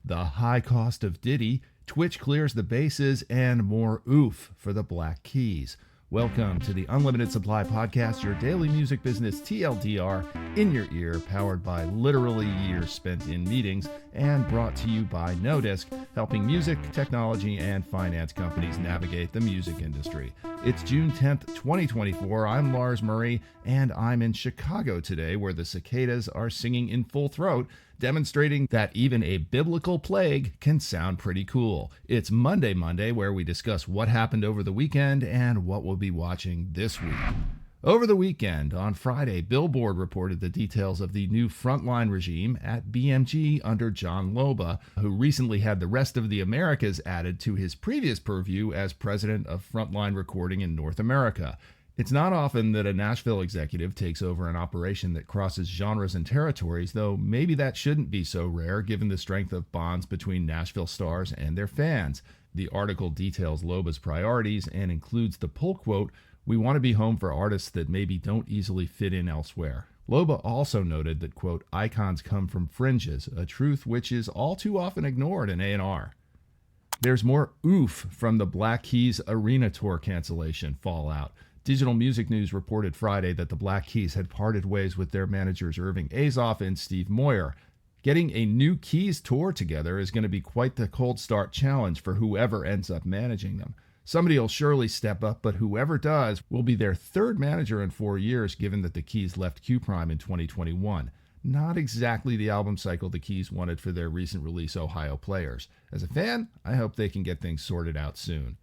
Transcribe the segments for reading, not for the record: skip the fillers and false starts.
the high cost of Diddy, Twitch clears the bases, and more oof for the Black Keys. Welcome to the Unlimited Supply Podcast, your daily music business TLDR in your ear, powered by literally years spent in meetings, and brought to you by Nodesk, helping music, technology, and finance companies navigate the music industry. It's June 10th, 2024. I'm Lars Murray, and I'm in Chicago today, where the cicadas are singing in full throat, demonstrating that even a biblical plague can sound pretty cool. It's Monday, where we discuss what happened over the weekend and what we'll be watching this week. Over the weekend, on Friday, Billboard reported the details of the new frontline regime at BMG Under Jon Loba, who recently had the rest of the Americas added to his previous purview as president of Frontline Recording in North America. It's not often that a Nashville executive takes over an operation that crosses genres and territories, though maybe that shouldn't be so rare given the strength of bonds between Nashville stars and their fans. The article details Loba's priorities and includes the pull quote, "We want to be home for artists that maybe don't easily fit in elsewhere." Loba also noted that, quote, "icons come from fringes, a truth which is all too often ignored in A&R. There's more oof from the Black Keys arena tour cancellation fallout. Digital Music News reported Friday that the Black Keys had parted ways with their managers Irving Azoff and Steve Moyer. Getting a new Keys tour together is going to be quite the cold start challenge for whoever ends up managing them. Somebody will surely step up, but whoever does will be their third manager in 4 years, given that the Keys left Q Prime in 2021. Not exactly the album cycle the Keys wanted for their recent release, Ohio Players. As a fan, I hope they can get things sorted out soon.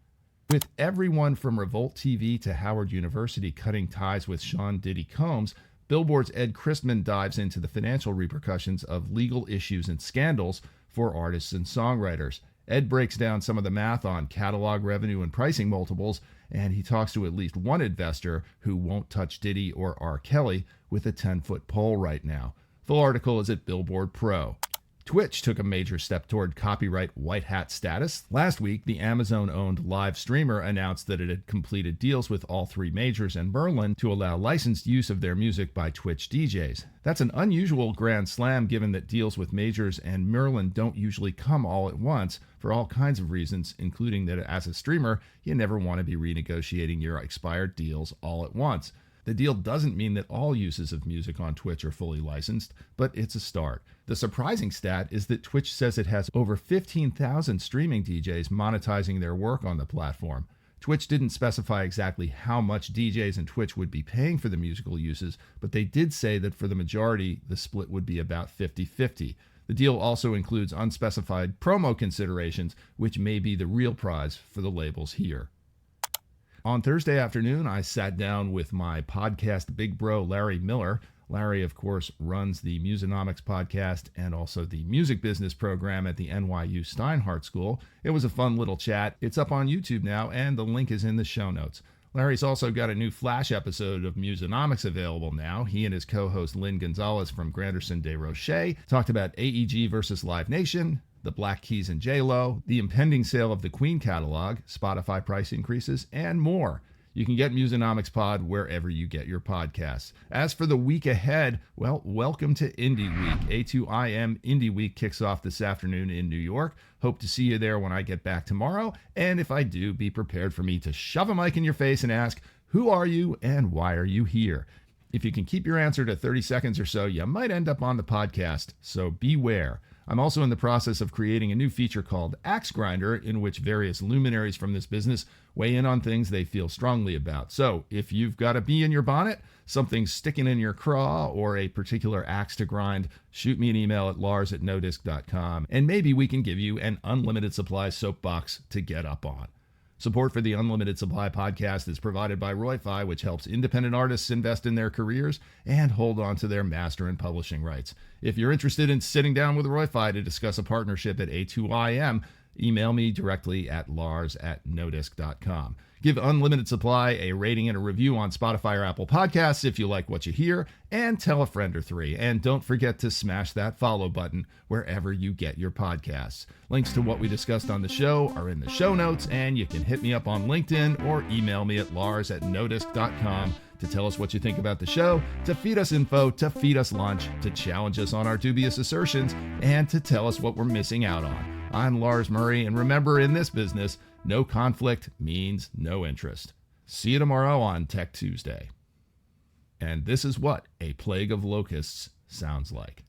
With everyone from Revolt TV to Howard University cutting ties with Sean Diddy Combs, Billboard's Ed Christman dives into the financial repercussions of legal issues and scandals for artists and songwriters. Ed breaks down some of the math on catalog revenue and pricing multiples, and he talks to at least one investor who won't touch Diddy or R. Kelly with a 10-foot pole right now. Full article is at Billboard Pro. Twitch took a major step toward copyright white hat status. Last week, the Amazon-owned live streamer announced that it had completed deals with all three majors and Merlin to allow licensed use of their music by Twitch DJs. That's an unusual grand slam given that deals with majors and Merlin don't usually come all at once for all kinds of reasons, including that as a streamer, you never want to be renegotiating your expired deals all at once. The deal doesn't mean that all uses of music on Twitch are fully licensed, but it's a start. The surprising stat is that Twitch says it has over 15,000 streaming DJs monetizing their work on the platform. Twitch didn't specify exactly how much DJs and Twitch would be paying for the musical uses, but they did say that for the majority, the split would be about 50-50. The deal also includes unspecified promo considerations, which may be the real prize for the labels here. On Thursday afternoon, I sat down with my podcast big bro, Larry Miller. Larry, of course, runs the Musonomics podcast and also the music business program at the NYU Steinhardt School. It was a fun little chat. It's up on YouTube now, and the link is in the show notes. Larry's also got a new Flash episode of Musonomics available now. He and his co-host Lynn Gonzalez from Granderson Des Rochers talked about AEG versus Live Nation, the Black Keys and J-Lo, the impending sale of the Queen catalog, Spotify price increases, and more. You can get Musonomics Pod wherever you get your podcasts. As for the week ahead, well, welcome to Indie Week. A2IM Indie Week kicks off this afternoon in New York. Hope to see you there when I get back tomorrow. And if I do, be prepared for me to shove a mic in your face and ask, who are you and why are you here? If you can keep your answer to 30 seconds or so, you might end up on the podcast, so beware. I'm also in the process of creating a new feature called Axe Grinder, in which various luminaries from this business weigh in on things they feel strongly about. So if you've got a bee in your bonnet, something sticking in your craw, or a particular axe to grind, shoot me an email at lars@nodisc.com, and maybe we can give you an unlimited supply soapbox to get up on. Support for the Unlimited Supply podcast is provided by Roy-Fi, which helps independent artists invest in their careers and hold on to their master and publishing rights. If you're interested in sitting down with Roy-Fi to discuss a partnership at A2IM, email me directly at lars@nodisc.com. Give Unlimited Supply a rating and a review on Spotify or Apple Podcasts if you like what you hear, and tell a friend or three. And don't forget to smash that follow button wherever you get your podcasts. Links to what we discussed on the show are in the show notes, and you can hit me up on LinkedIn or email me at lars@nodisc.com to tell us what you think about the show, to feed us info, to feed us lunch, to challenge us on our dubious assertions, and to tell us what we're missing out on. I'm Lars Murray, and remember, in this business, no conflict means no interest. See you tomorrow on Tech Tuesday. And this is what a plague of locusts sounds like.